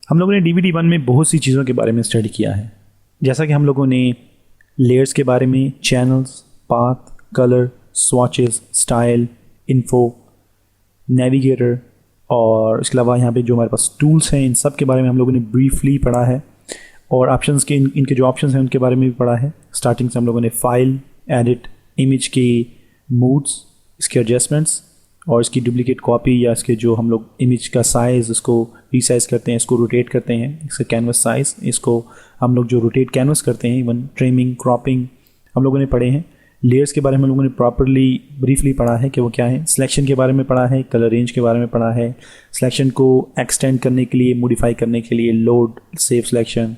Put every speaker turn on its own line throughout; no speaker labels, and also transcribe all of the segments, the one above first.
हम लोगों ने DVD 1 में बहुत सी चीज़ों के बारे में स्टडी किया है, जैसा कि हम लोगों ने लेयर्स के बारे में, channels, path, colour, swatches, style, info, navigator और इसके अलावा यहाँ पे जो हमारे पास टूल्स हैं इन सब के बारे में हम लोगों ने ब्रीफली पढ़ा है। और ऑप्शंस के इनके जो ऑप्शंस हैं उनके बारे में भी पढ़ा है। स्टार्टिंग से हम लोगों ने फाइल, एडिट, इमेज के मूड्स, इसके एडजस्टमेंट्स और इसकी डुप्लीकेट कॉपी या इसके जो हम लोग इमेज का साइज़ इसको रीसाइज करते हैं, इसको रोटेट करते हैं, इसका कैनवस साइज़, इसको हम लोग जो रोटेट कैनवस करते हैं, इवन ट्रिमिंग, क्रॉपिंग हम लोगों ने पढ़े हैं। लेयर्स के बारे में हम लोगों ने प्रॉपरली ब्रीफली पढ़ा है कि वो क्या है। सिलेक्शन के बारे में पढ़ा है, कलर रेंज के बारे में पढ़ा है, सिलेक्शन को एक्सटेंड करने के लिए, मॉडिफाई करने के लिए लोड, सेव सिलेक्शन,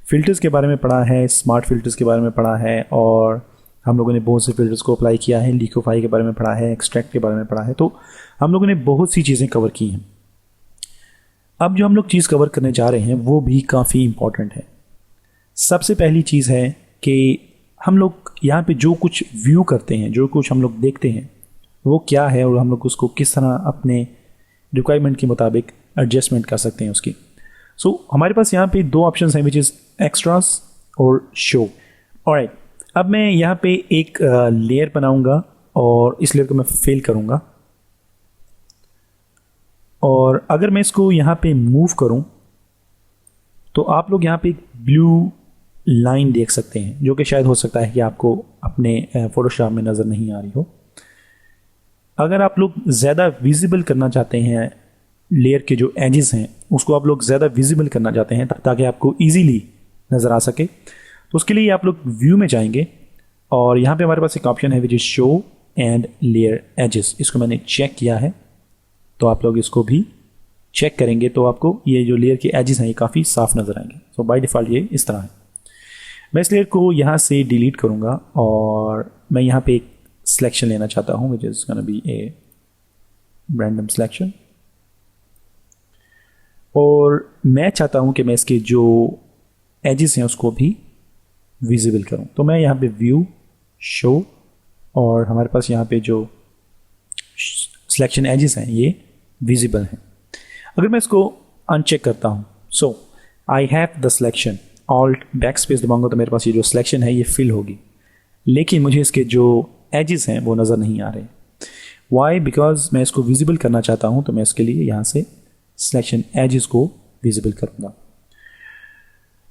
फ़िल्टर्स के बारे में पढ़ा है, स्मार्ट फ़िल्टर्स के बारे में पढ़ा है और हम लोगों ने बहुत से फ़िल्टर्स को अप्लाई किया है, लिक्विफाई के बारे में पढ़ा है, एक्सट्रैक्ट के बारे में पढ़ा है। तो हम लोगों ने बहुत सी चीज़ें कवर की हैं। अब जो हम लोग चीज़ कवर करने जा रहे हैं वो भी काफ़ी इम्पॉर्टेंट है। सबसे पहली चीज़ है कि हम लोग यहाँ पे जो कुछ व्यू करते हैं, जो कुछ हम लोग देखते हैं वो क्या है और हम लोग उसको किस तरह अपने रिक्वायरमेंट के मुताबिक एडजस्टमेंट कर सकते हैं उसकी। हमारे पास यहाँ पे दो ऑप्शन हैं, विच इज़ एक्स्ट्रास और शो। ऑलराइट, अब मैं यहाँ पे एक लेयर बनाऊंगा और इस लेयर को मैं फिल करूंगा और अगर मैं इसको यहाँ पे मूव करूं तो आप लोग यहाँ पे एक ब्लू लाइन देख सकते हैं, जो कि शायद हो सकता है कि आपको अपने फोटोशॉप में नज़र नहीं आ रही हो। अगर आप लोग ज़्यादा विजिबल करना चाहते हैं लेयर के जो एजेस हैं उसको आप लोग ज़्यादा विजिबल करना चाहते हैं ताकि आपको ईजीली नज़र आ सके, तो उसके लिए आप लोग व्यू में जाएंगे और यहाँ पे हमारे पास एक ऑप्शन है which is show and layer edges. इसको मैंने चेक किया है, तो आप लोग इसको भी चेक करेंगे तो आपको ये जो लेयर के एजेस हैं ये काफ़ी साफ नज़र आएंगे। सो बाय डिफ़ॉल्ट ये इस तरह है। मैं इस लेयर को यहाँ से डिलीट करूँगा और मैं यहाँ पे एक सिलेक्शन लेना चाहता हूँ which is gonna be a random selection और मैं चाहता हूँ कि मैं इसके जो एजेस हैं उसको भी विजिबल करूं। तो मैं यहाँ पे व्यू, शो और हमारे पास यहाँ पे जो सिलेक्शन एजेस हैं ये विजिबल हैं। अगर मैं इसको अनचेक करता हूँ, so I have the selection, alt back space दबाऊंगा तो मेरे पास ये जो सिलेक्शन है ये फिल होगी, लेकिन मुझे इसके जो एजेस हैं वो नज़र नहीं आ रहे। वाई? बिकॉज मैं इसको विजिबल करना चाहता हूँ, तो मैं इसके लिए यहाँ से सिलेक्शन एजेस को विजिबल करूँगा।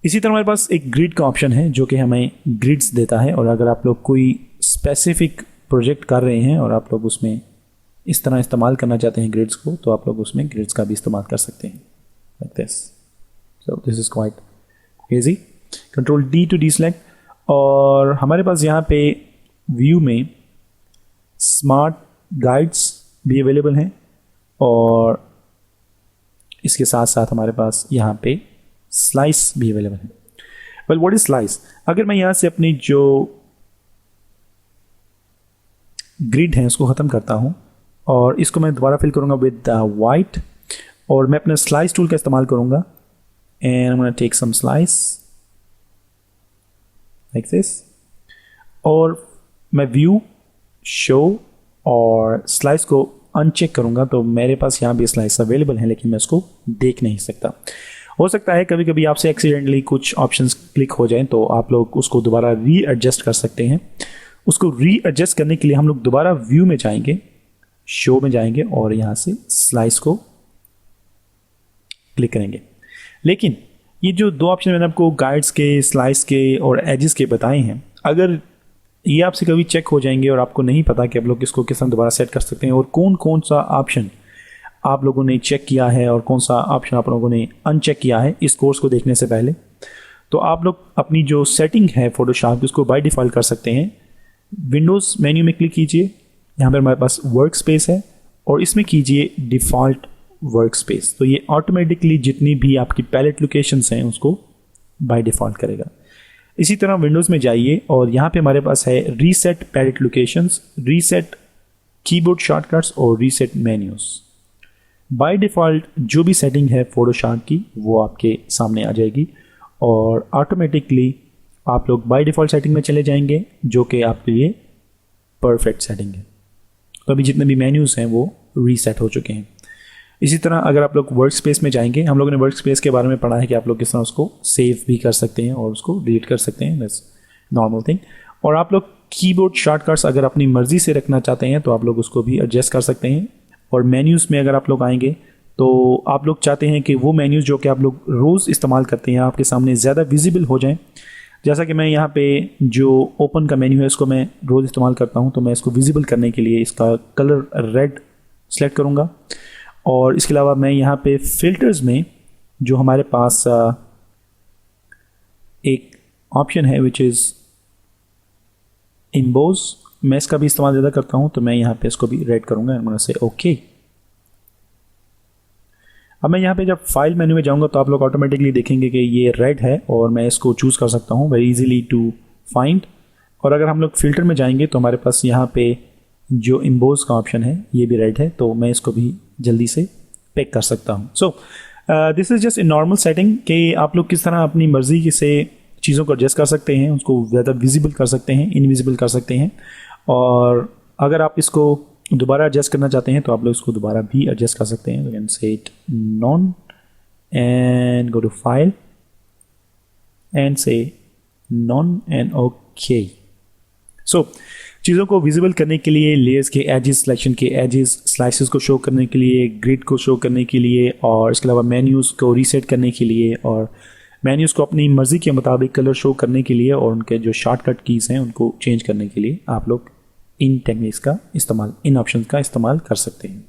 इसी तरह हमारे पास एक ग्रिड का ऑप्शन है जो कि हमें ग्रिड्स देता है और अगर आप लोग कोई स्पेसिफिक प्रोजेक्ट कर रहे हैं और आप लोग उसमें इस तरह इस्तेमाल करना चाहते हैं ग्रिड्स को, तो आप लोग उसमें ग्रिड्स का भी इस्तेमाल कर सकते हैं, like this. So this is quite easy. Control D to deselect और हमारे पास यहाँ पे व्यू में स्मार्ट गाइड्स भी अवेलेबल हैं और इसके साथ साथ हमारे पास यहाँ पे स्लाइस भी अवेलेबल है। Well, what is slice? अगर मैं यहाँ से अपनी जो ग्रिड है उसको ख़त्म करता हूँ और इसको मैं दोबारा फिल करूँगा विद वाइट और मैं अपने स्लाइस टूल का इस्तेमाल करूँगा and I am gonna take some slice like this और मैं व्यू, शो और स्लाइस को अनचेक करूँगा तो मेरे पास यहाँ भी स्लाइस अवेलेबल है, लेकिन मैं उसको देख नहीं सकता। हो सकता है कभी कभी आपसे एक्सीडेंटली कुछ ऑप्शंस क्लिक हो जाएं तो आप लोग उसको दोबारा रीएडजस्ट कर सकते हैं। उसको रीएडजस्ट करने के लिए हम लोग दोबारा व्यू में जाएंगे, शो में जाएंगे और यहाँ से स्लाइस को क्लिक करेंगे। लेकिन ये जो दो ऑप्शन मैंने आपको गाइड्स के, स्लाइस के और एजेस के बताए हैं, अगर ये आपसे कभी चेक हो जाएंगे और आपको नहीं पता कि आप लोग इसको किस तरह दोबारा सेट कर सकते हैं और कौन कौन सा ऑप्शन आप लोगों ने चेक किया है और कौन सा ऑप्शन आप लोगों ने अनचेक किया है इस कोर्स को देखने से पहले, तो आप लोग अपनी जो सेटिंग है फोटोशॉप की उसको बाय डिफ़ॉल्ट कर सकते हैं। विंडोज़ मेन्यू में क्लिक कीजिए, यहाँ पर हमारे पास वर्क स्पेस है और इसमें कीजिए डिफ़ॉल्ट वर्क स्पेस, तो ये ऑटोमेटिकली जितनी भी आपकी पैलेट लोकेशंस हैं उसको बाय डिफ़ॉल्ट करेगा। इसी तरह विंडोज़ में जाइए और यहाँ पे हमारे पास है reset palette locations, reset keyboard shortcuts और रीसेट मेन्यूज़। बाय डिफ़ॉल्ट जो भी सेटिंग है फोटोशॉप की वो आपके सामने आ जाएगी और ऑटोमेटिकली आप लोग बाय डिफ़ॉल्ट सेटिंग में चले जाएंगे जो कि आपके लिए परफेक्ट सेटिंग है। तो अभी जितने भी मेन्यूज़ हैं वो रीसेट हो चुके हैं। इसी तरह अगर आप लोग वर्क स्पेस में जाएंगे, हम लोगों ने वर्क स्पेस के बारे में पढ़ा है कि आप लोग किस तरह उसको सेव भी कर सकते हैं और उसको डिलीट कर सकते हैं, दैट्स नॉर्मल थिंग। और आप लोग कीबोर्ड शॉर्टकट्स अगर अपनी मर्जी से रखना चाहते हैं तो आप लोग उसको भी एडजस्ट कर सकते हैं। और मेन्यूज़ में अगर आप लोग आएंगे तो आप लोग चाहते हैं कि वो मेन्यूज़ जो कि आप लोग रोज़ इस्तेमाल करते हैं आपके सामने ज़्यादा विजिबल हो जाएं। जैसा कि मैं यहाँ पे जो ओपन का मेन्यू है इसको मैं रोज़ इस्तेमाल करता हूँ, तो मैं इसको विजिबल करने के लिए इसका कलर रेड सेलेक्ट करूँगा। और इसके अलावा मैं यहाँ पे फिल्टर्स में जो हमारे पास एक ऑप्शन है विच इज़ इम्बोज, मैं इसका भी इस्तेमाल ज़्यादा करता हूँ, तो मैं यहाँ पे इसको भी रेड करूँगा एंड से ओके। अब मैं यहाँ पे जब फाइल मेन्यू में जाऊँगा तो आप लोग ऑटोमेटिकली देखेंगे कि ये रेड है और मैं इसको चूज़ कर सकता हूँ वेरी इजीली टू फाइंड। और अगर हम लोग फ़िल्टर में जाएंगे तो हमारे पास यहाँ पे जो इम्बोज का ऑप्शन है ये भी रेड है, तो मैं इसको भी जल्दी से पिक कर सकता हूँ। सो this is just a normal setting कि आप लोग किस तरह अपनी मर्ज़ी से चीज़ों को एडजस्ट कर सकते हैं, उसको ज़्यादा विजिबल कर सकते हैं, इनविजिबल कर सकते हैं। और अगर आप इसको दोबारा एडजस्ट करना चाहते हैं तो आप लोग इसको दोबारा भी एडजस्ट कर सकते हैं। You can say it none and go to file and say none and okay. So चीज़ों को विजिबल करने के लिए, लेयर्स के एजेस, सिलेक्शन के एजेस, स्लाइसेस को शो करने के लिए, ग्रिड को शो करने के लिए, और इसके अलावा मेन्यूज़ को रीसेट करने के लिए, और मेन्यूज़ को अपनी मर्ज़ी के मुताबिक कलर शो करने के लिए, और उनके जो शॉर्टकट कीज़ हैं उनको चेंज करने के लिए आप लोग इन टेक्निक्स का इस्तेमाल, इन ऑप्शंस का इस्तेमाल कर सकते हैं।